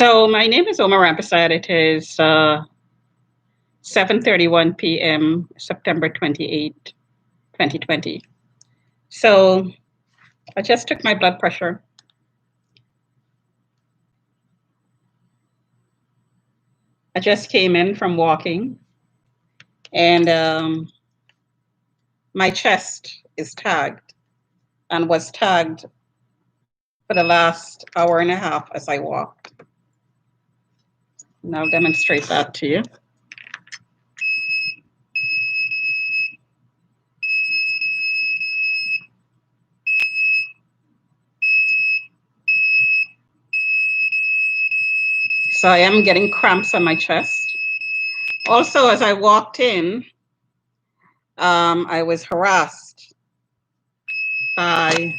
So my name is Omar Rampersad. It is 7:31 p.m. September 28, 2020. So I just took my blood pressure. I just came in from walking, and my chest is tagged and was tagged for the last hour and a half as I walked. And I'll demonstrate that to you. So I am getting cramps on my chest. Also, as I walked in, I was harassed by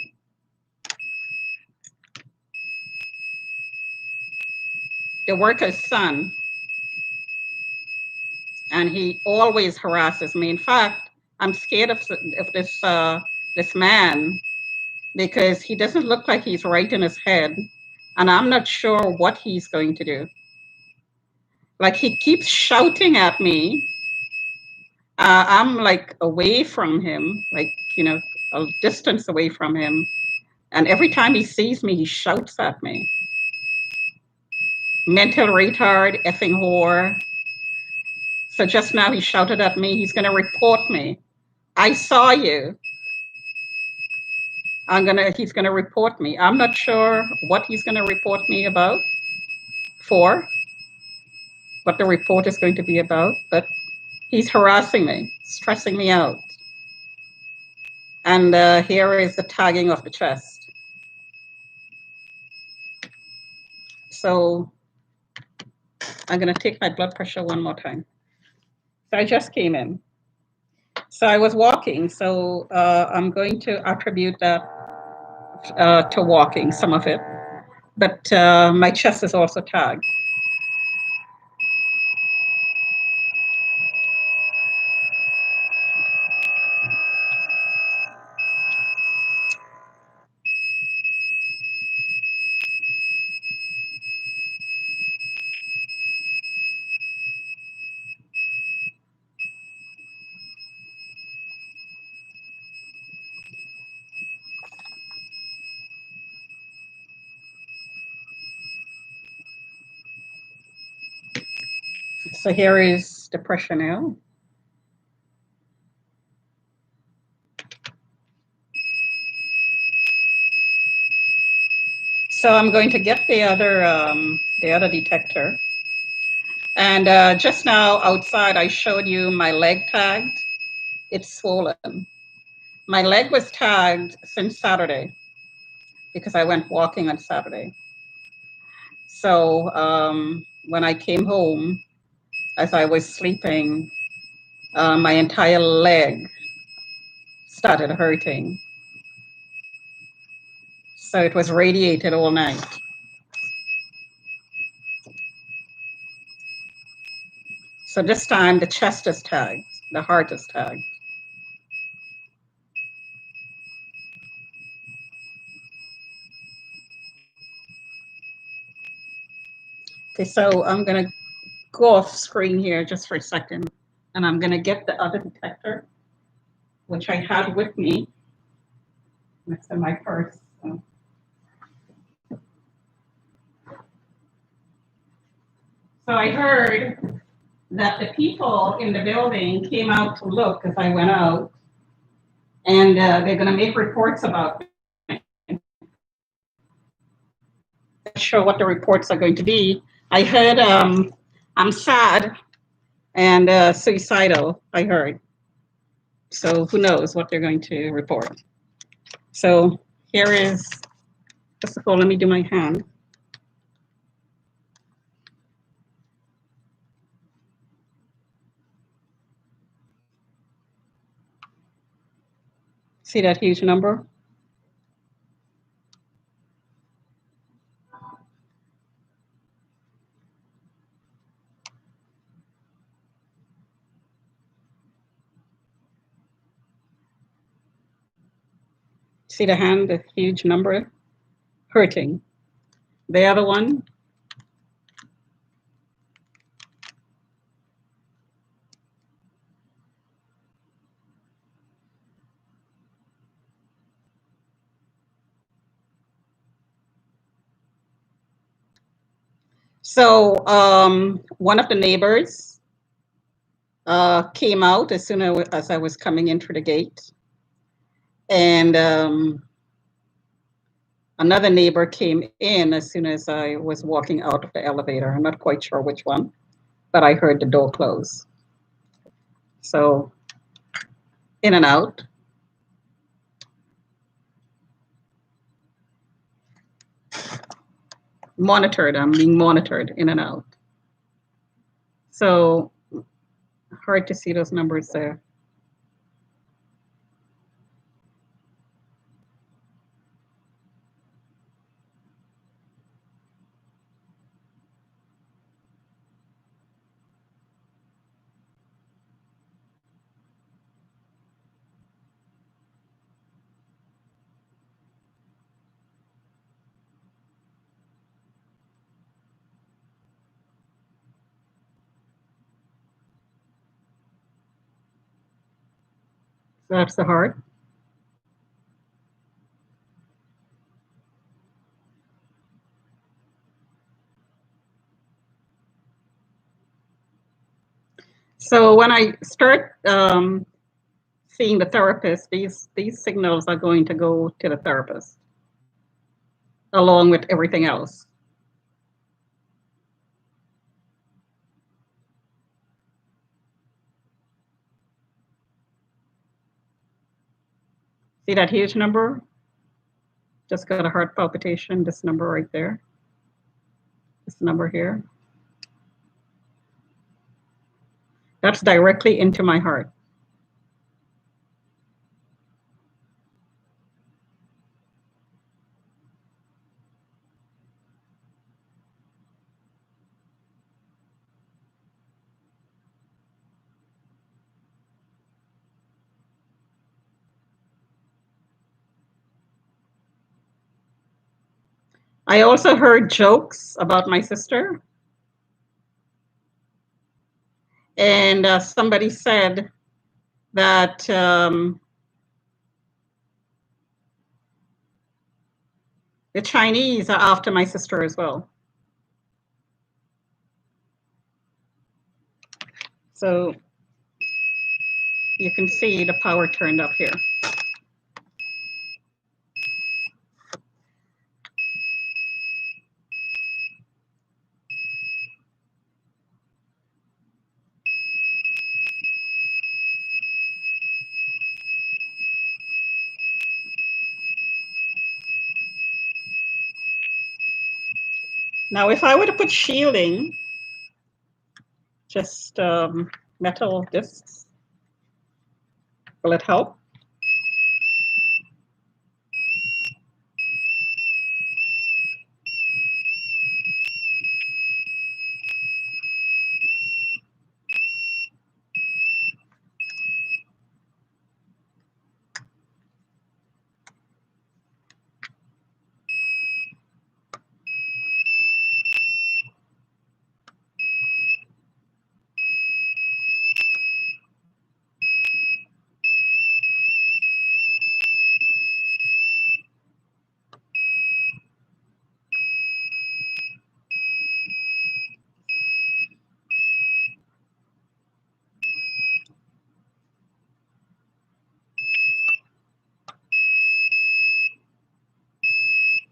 the worker's son, and he always harasses me. In fact, I'm scared of this man because he doesn't look like he's right in his head, and I'm not sure what he's going to do. Like, he keeps shouting at me. I'm like away from him, like, a distance away from him. And every time he sees me, he shouts at me. Mental retard, effing whore. So just now he shouted at me, he's going to report me. I saw you. He's going to report me. I'm not sure what he's going to report me about, what the report is going to be about, but he's harassing me, stressing me out. And here is the tagging of the chest. So I'm going to take my blood pressure one more time. So I just came in. So I was walking. So I'm going to attribute that to walking, some of it. But my chest is also tagged. So here is the pressure now. So I'm going to get the other detector. And just now outside, I showed you my leg tagged. It's swollen. My leg was tagged since Saturday because I went walking on Saturday. So when I came home, as I was sleeping, my entire leg started hurting. So it was radiated all night. So this time the chest is tagged, the heart is tagged. Okay, so I'm gonna go off screen here just for a second, and I'm gonna get the other detector, which I had with me. It's in my purse. So I heard that the people in the building came out to look as I went out, and they're gonna make reports about me. Not sure what the reports are going to be. I heard I'm sad and suicidal, I heard. So who knows what they're going to report. So here is, first of all, let me do my hand. See that huge number? See the hand, the huge number? Hurting. The other one, So one of the neighbors came out as soon as I was coming in through the gate, and another neighbor came in as soon as I was walking out of the elevator. I'm not quite sure which one, but I heard the door close. So in and out. Monitored. I'm being monitored in and out. So hard to see those numbers there. So that's the heart. So when I start seeing the therapist, these signals are going to go to the therapist along with everything else. See that huge number? Just got a heart palpitation. This number right there. This number here. That's directly into my heart. I also heard jokes about my sister. And somebody said that the Chinese are after my sister as well. So you can see the power turned up here. Now, if I were to put shielding, just metal discs, will it help?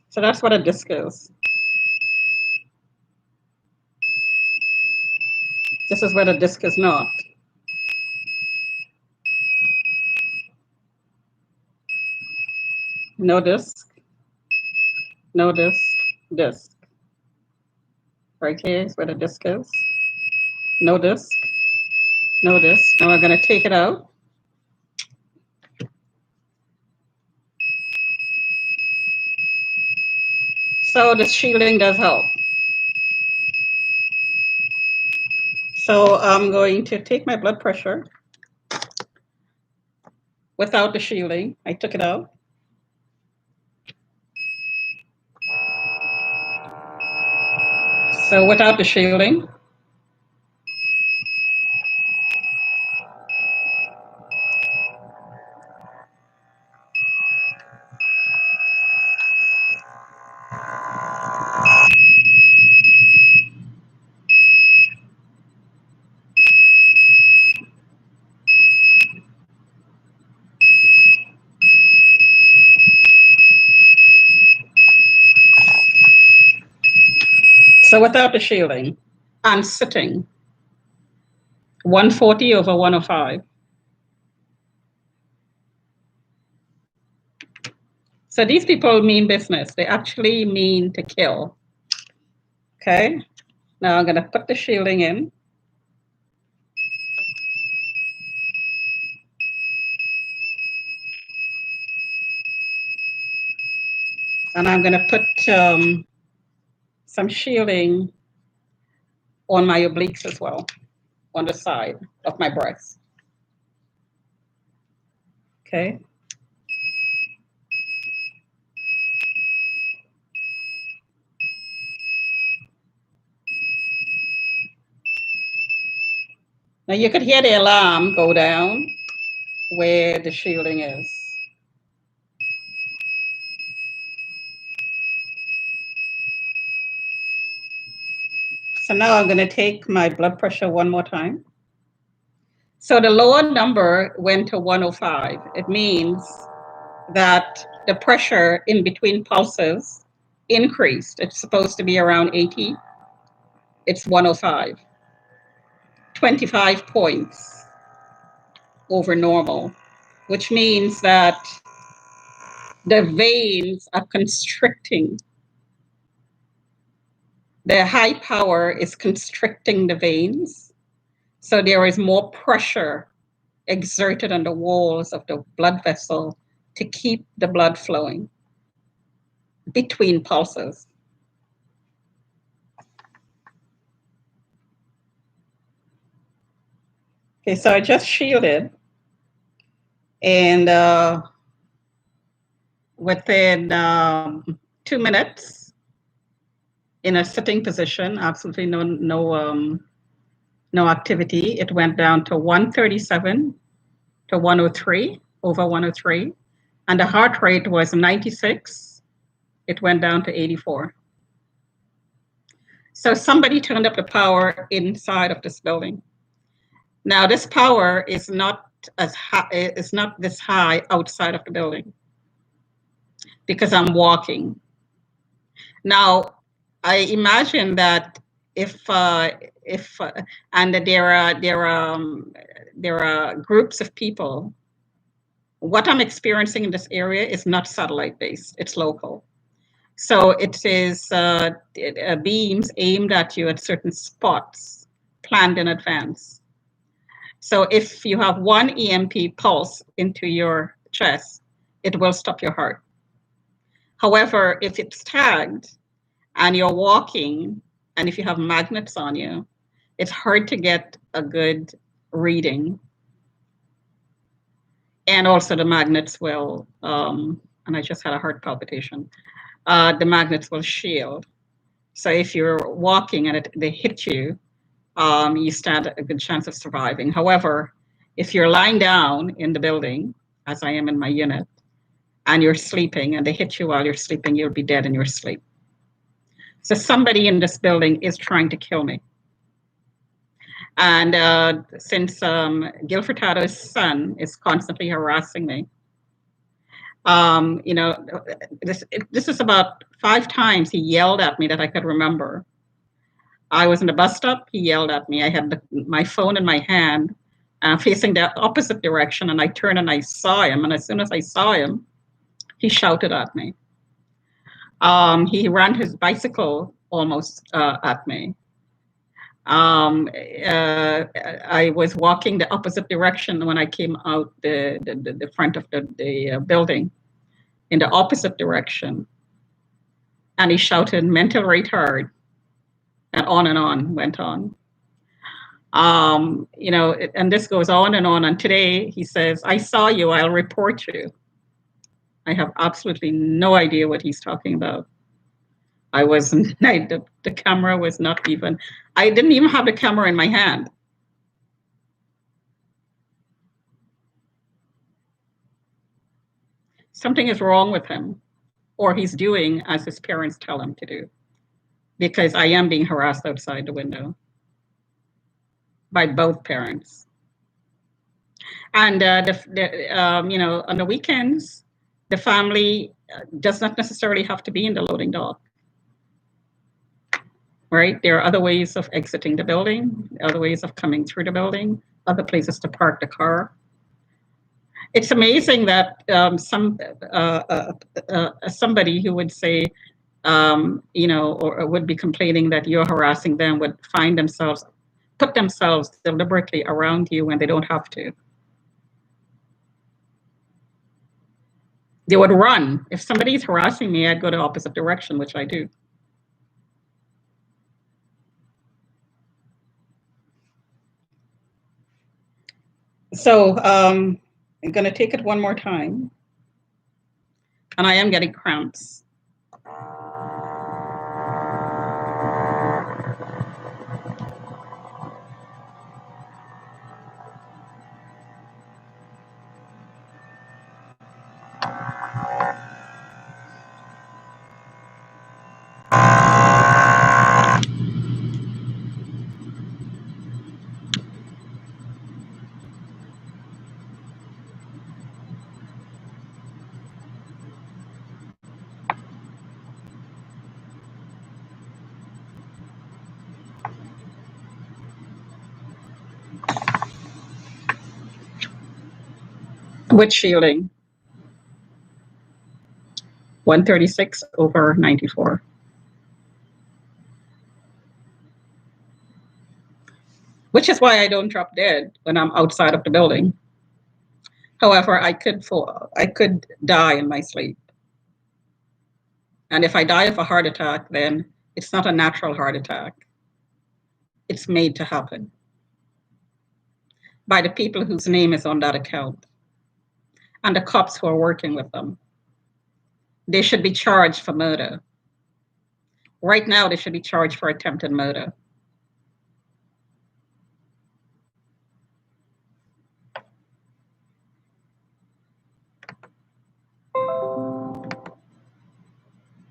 So that's what a disc is. This is where the disc is not. No disc, no disc, disc. Right here is where the disc is. No disc, no disc. Now I'm going to take it out. So the shielding does help. So I'm going to take my blood pressure without the shielding. I took it out. So without the shielding. So without the shielding, I'm sitting 140 over 105. So these people mean business. They actually mean to kill. Okay. Now I'm going to put the shielding in. And I'm going to put some shielding on my obliques as well, on the side of my breast. Okay. Now you could hear the alarm go down where the shielding is. So now I'm going to take my blood pressure one more time. So the lower number went to 105. It means that the pressure in between pulses increased. It's supposed to be around 80. It's 105. 25 points over normal, which means that the veins are constricting. The high power is constricting the veins. So there is more pressure exerted on the walls of the blood vessel to keep the blood flowing between pulses. Okay, so I just shielded, and within 2 minutes, in a sitting position, absolutely no activity, it went down to 137 to 103, over 103, and the heart rate was 96. It went down to 84. So somebody turned up the power inside of this building. Now, this power is not as high, it's not this high outside of the building because I'm walking. Now, I imagine that if and there are groups of people. What I'm experiencing in this area is not satellite based; it's local. So it is beams aimed at you at certain spots, planned in advance. So if you have one EMP pulse into your chest, it will stop your heart. However, if it's tagged and you're walking, and if you have magnets on you, it's hard to get a good reading. And also the magnets will, and I just had a heart palpitation, the magnets will shield. So if you're walking and they hit you, you stand a good chance of surviving. However, if you're lying down in the building, as I am in my unit, and you're sleeping and they hit you while you're sleeping, you'll be dead in your sleep. So somebody in this building is trying to kill me. And since Gil Furtado's son is constantly harassing me, this is about 5 times he yelled at me that I could remember. I was in the bus stop, he yelled at me. I had my phone in my hand, facing the opposite direction, and I turned and I saw him. And as soon as I saw him, he shouted at me. He ran his bicycle almost at me. I was walking the opposite direction when I came out the front of the building, in the opposite direction. And he shouted, "Mental retard," and went on. And this goes on and on. And today he says, "I saw you, I'll report you." I have absolutely no idea what he's talking about. The camera was not even, I didn't even have the camera in my hand. Something is wrong with him, or he's doing as his parents tell him to do, because I am being harassed outside the window by both parents. And on the weekends, the family does not necessarily have to be in the loading dock. right? There are other ways of exiting the building, other ways of coming through the building, other places to park the car. It's amazing that somebody who would say, or would be complaining that you're harassing them would put themselves deliberately around you when they don't have to. They would run. If somebody's harassing me, I'd go the opposite direction, which I do. So I'm going to take it one more time. And I am getting cramps. With shielding. 136 over 94. Which is why I don't drop dead when I'm outside of the building. However, I could die in my sleep. And if I die of a heart attack, then it's not a natural heart attack. It's made to happen by the people whose name is on that account and the cops who are working with them. They should be charged for murder. Right now, they should be charged for attempted murder.